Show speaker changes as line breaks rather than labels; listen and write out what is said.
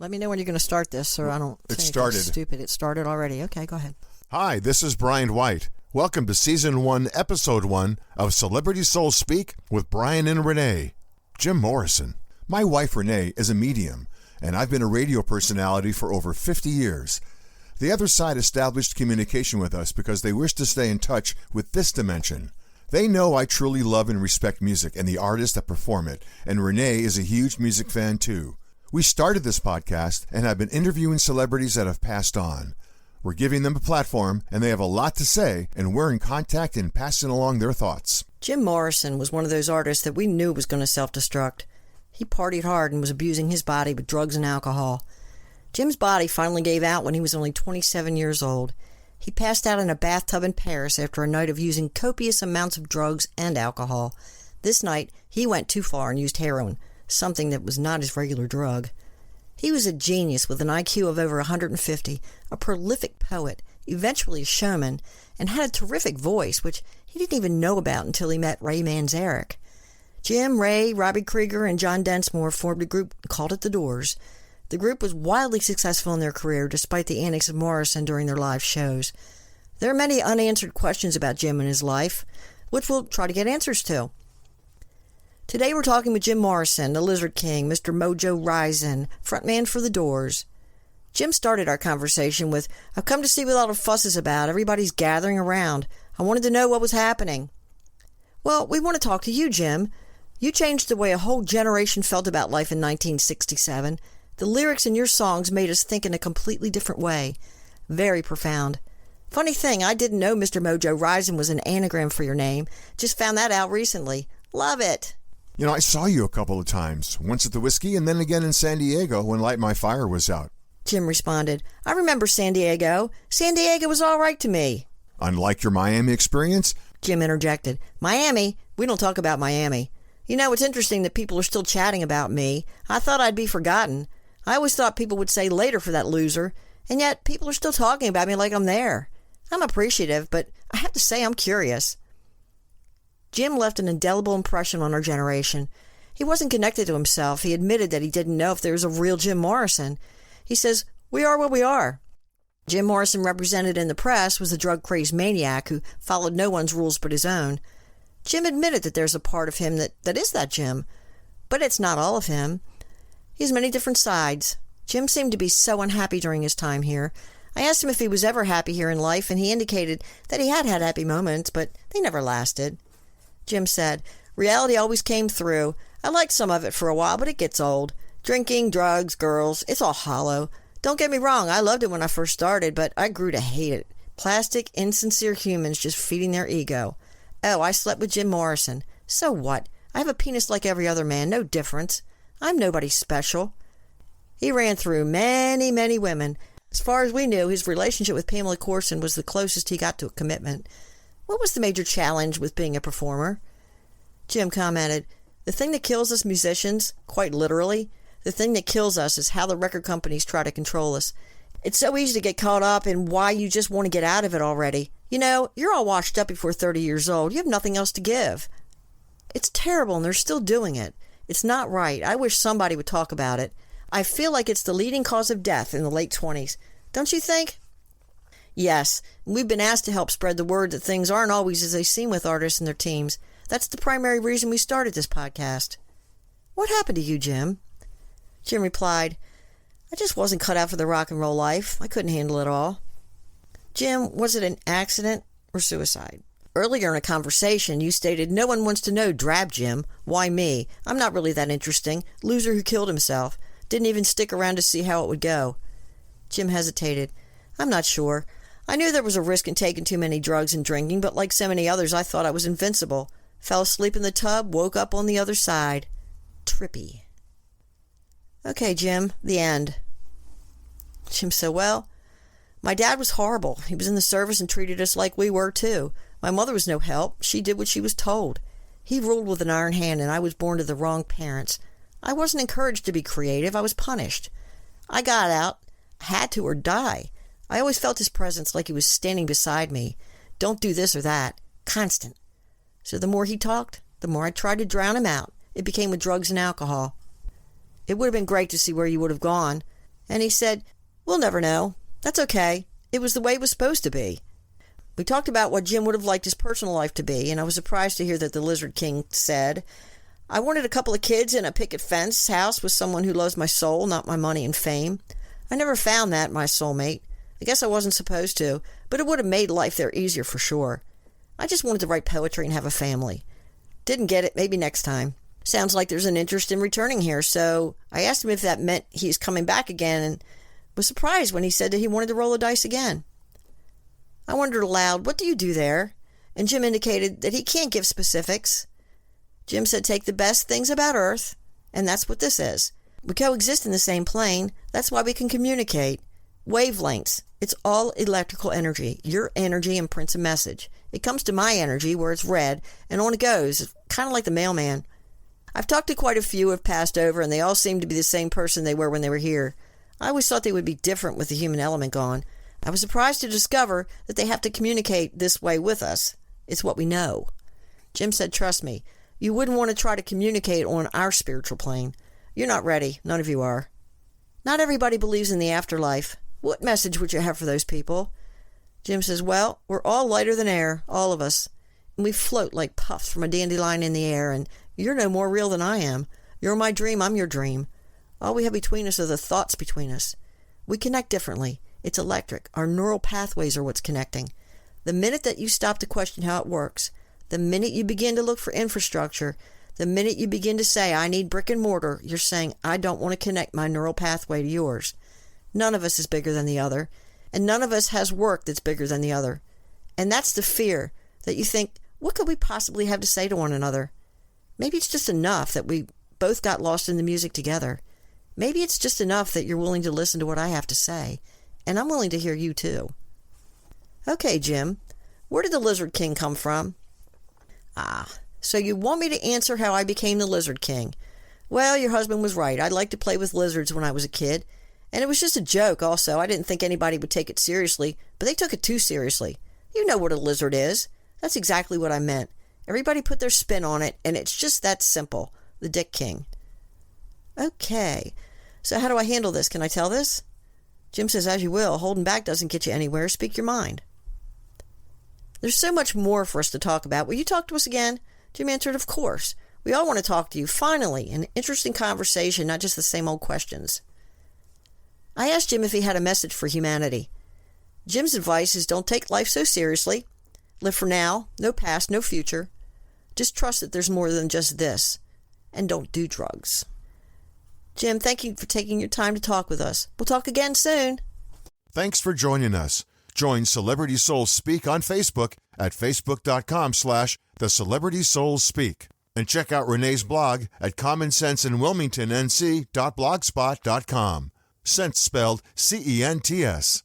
Let me know when you're going to start this, so I don't
It
say
started.
anything stupid. It started already. Okay, go ahead.
Hi, this is Brian White. Welcome to Season 1, Episode 1 of Celebrity Soul Speak with Brian and Rene. Jim Morrison. My wife Rene is a medium, and I've been a radio personality for over 50 years. The other side established communication with us because they wish to stay in touch with this dimension. They know I truly love and respect music and the artists that perform it, and Rene is a huge music fan too. We started this podcast and have been interviewing celebrities that have passed on. We're giving them a platform, and they have a lot to say, and we're in contact and passing along their thoughts.
Jim Morrison was one of those artists that we knew was going to self-destruct. He partied hard and was abusing his body with drugs and alcohol. Jim's body finally gave out when he was only 27 years old. He passed out in a bathtub in Paris after a night of using copious amounts of drugs and alcohol. This night, he went too far and used heroin, something that was not his regular drug. He was a genius with an IQ of over 150, a prolific poet, eventually a showman, and had a terrific voice, which he didn't even know about until he met Ray Manzarek. Jim, Ray, Robbie Krieger, and John Densmore formed a group and called it The Doors. The group was wildly successful in their career despite the antics of Morrison during their live shows. There are many unanswered questions about Jim and his life, which we'll try to get answers to. Today we're talking with Jim Morrison, the Lizard King, Mr. Mojo Rising, frontman for The Doors. Jim started our conversation with, "I've come to see what all the fuss is about. Everybody's gathering around. I wanted to know what was happening." Well, we want to talk to you, Jim. You changed the way a whole generation felt about life in 1967. The lyrics in your songs made us think in a completely different way. Very profound. Funny thing, I didn't know Mr. Mojo Rising was an anagram for your name. Just found that out recently. Love it.
You know, I saw you a couple of times, once at the Whiskey and then again in San Diego when Light My Fire was out.
Jim responded, "I remember San Diego. San Diego was all right to me."
Unlike your Miami experience?
Jim interjected, "Miami? We don't talk about Miami. You know, it's interesting that people are still chatting about me. I thought I'd be forgotten. I always thought people would say later for that loser, and yet people are still talking about me like I'm there. I'm appreciative, but I have to say I'm curious." Jim left an indelible impression on our generation. He wasn't connected to himself. He admitted that he didn't know if there was a real Jim Morrison. He says, "We are what we are." Jim Morrison, represented in the press, was a drug-crazed maniac who followed no one's rules but his own. Jim admitted that there's a part of him that is that Jim, but it's not all of him. He has many different sides. Jim seemed to be so unhappy during his time here. I asked him if he was ever happy here in life, and he indicated that he had had happy moments, but they never lasted. Jim said, "Reality always came through. I liked some of it for a while, but it gets old. Drinking, drugs, girls, it's all hollow. Don't get me wrong, I loved it when I first started, but I grew to hate it. Plastic, insincere humans just feeding their ego. Oh, I slept with Jim Morrison. So what? I have a penis like every other man, no difference. I'm nobody special." He ran through many, many women. As far as we knew, his relationship with Pamela Corson was the closest he got to a commitment. What was the major challenge with being a performer? Jim commented, "The thing that kills us musicians, quite literally, the thing that kills us is how the record companies try to control us. It's so easy to get caught up in why you just want to get out of it already. You know, you're all washed up before 30 years old. You have nothing else to give. It's terrible, and they're still doing it. It's not right. I wish somebody would talk about it. I feel like it's the leading cause of death in the late 20s. Don't you think?" Yes, we've been asked to help spread the word that things aren't always as they seem with artists and their teams. That's the primary reason we started this podcast. "What happened to you, Jim?" Jim replied, "I just wasn't cut out for the rock and roll life. I couldn't handle it all." Jim, was it an accident or suicide? Earlier in a conversation, you stated, "No one wants to know Drab Jim. Why me? I'm not really that interesting. Loser who killed himself. Didn't even stick around to see how it would go." Jim hesitated. "I'm not sure. I knew there was a risk in taking too many drugs and drinking, but like so many others, I thought I was invincible. Fell asleep in the tub, woke up on the other side. Trippy." "Okay, Jim, the end." Jim said, "Well, my dad was horrible. He was in the service and treated us like we were, too. My mother was no help. She did what she was told. He ruled with an iron hand, and I was born to the wrong parents. I wasn't encouraged to be creative. I was punished. I got out. Had to or die. I always felt his presence like he was standing beside me. Don't do this or that. Constant. So the more he talked, the more I tried to drown him out. It became with drugs and alcohol. It would have been great to see where you would have gone. And he said, "We'll never know. That's okay. It was the way it was supposed to be." We talked about what Jim would have liked his personal life to be, and I was surprised to hear that the Lizard King said, "I wanted a couple of kids in a picket fence house with someone who loves my soul, not my money and fame. I never found that, my soulmate. I guess I wasn't supposed to, but it would have made life there easier for sure. I just wanted to write poetry and have a family. Didn't get it, maybe next time. Sounds like there's an interest in returning here, so I asked him if that meant he's coming back again, and was surprised when he said that he wanted to roll the dice again. I wondered aloud, what do you do there? And Jim indicated that he can't give specifics. Jim said, take the best things about Earth, and that's what this is. We coexist in the same plane. That's why we can communicate. Wavelengths. It's all electrical energy. Your energy imprints a message. It comes to my energy where it's read, and on it goes. It's kind of like the mailman. I've talked to quite a few who have passed over, and they all seem to be the same person they were when they were here. I always thought they would be different with the human element gone. I was surprised to discover that they have to communicate this way with us. It's what we know. Jim said, trust me, you wouldn't want to try to communicate on our spiritual plane. You're not ready. None of you are. Not everybody believes in the afterlife. What message would you have for those people? Jim says, well, we're all lighter than air, all of us. And we float like puffs from a dandelion in the air, and you're no more real than I am. You're my dream, I'm your dream. All we have between us are the thoughts between us. We connect differently. It's electric. Our neural pathways are what's connecting. The minute that you stop to question how it works, the minute you begin to look for infrastructure, the minute you begin to say, I need brick and mortar, you're saying, I don't want to connect my neural pathway to yours. None of us is bigger than the other, and none of us has work that's bigger than the other. And that's the fear, that you think, what could we possibly have to say to one another? Maybe it's just enough that we both got lost in the music together. Maybe it's just enough that you're willing to listen to what I have to say, and I'm willing to hear you too. Okay, Jim, where did the Lizard King come from? So you want me to answer how I became the Lizard King? Well, your husband was right. I liked to play with lizards when I was a kid. And it was just a joke also. I didn't think anybody would take it seriously, but they took it too seriously. You know what a lizard is. That's exactly what I meant. Everybody put their spin on it, and it's just that simple. The Dick King. Okay. So how do I handle this? Can I tell this? Jim says, as you will. Holding back doesn't get you anywhere. Speak your mind. There's so much more for us to talk about. Will you talk to us again? Jim answered, of course. We all want to talk to you. Finally, an interesting conversation, not just the same old questions. I asked Jim if he had a message for humanity. Jim's advice is don't take life so seriously. Live for now. No past, no future. Just trust that there's more than just this. And don't do drugs. Jim, thank you for taking your time to talk with us. We'll talk again soon.
Thanks for joining us. Join Celebrity Souls Speak on Facebook at facebook.com/The Celebrity Souls Speak. And check out Renee's blog at commonsenseinwilmingtonnc.blogspot.com. Sense spelled CENTS.